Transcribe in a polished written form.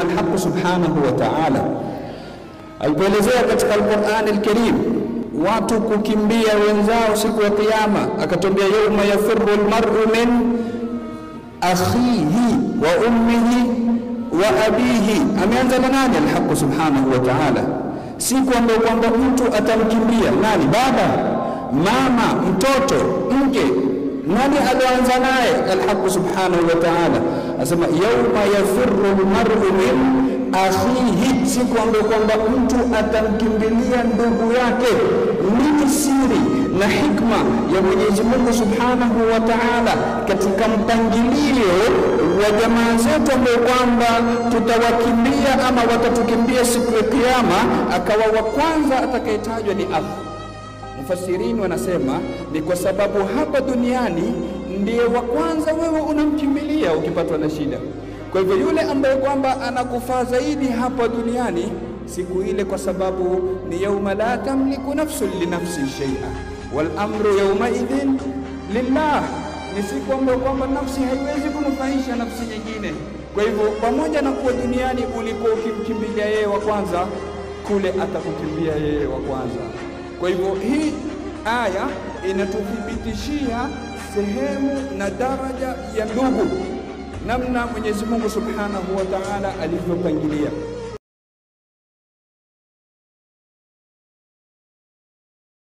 al-Haq subhanahu wa ta'ala alipoelezea katika Al-Qur'an al-Karim watu kukimbia wenzao siku ya kiyama, akatwambia yawma yafirru al-mar'u min akhihi wa ummihi wa abihi. Ameanza na nani? Al-Haq subhanahu wa ta'ala. Siku ambayo kwamba mtu atamkimbia nani? Baba, mama, mtoto, mke. Nani alianza naye? Al-Haq subhanahu wa ta'ala asema yawma yafirru al-mar'u min akhihi, siku ambayo kwamba mtu atamkimbilia ndugu yake. Nini siri na hikma ya Mwenyezi Mungu subhanahu wa ta'ala katika mpangilio wa jamaa zetu ambao kwamba tutawakimbia ama watatukimbia siku ya kiyama, akawa wa kwanza atakayetajwa ni akhi? Mufassirini wanasema ni kwa sababu hapa duniani ndiye wa kwanza wewe unamkimbilia ukipatwa na shida. Kwa hivyo yule ambaye kwamba anakufaa zaidi hapa duniani siku ile, kwa sababu ni yauma la tamliku nafsun li nafsin shay'a wal amru yawma idhin lillah, ni siku ambayo kwamba nafsi haiwezi kunufaisha nafsi nyingine. Kwa hivyo pamoja na kuwa duniani ulikuwa ukimkimbilia yeye wa kwanza, kule atakukimbia yeye wa kwanza. Kwa hivyo hii aya inatuthibitishia sehemu na daraja ya ndugu, namna Mwenyezi Mungu subhanahu wa ta'ala alivyopangilia.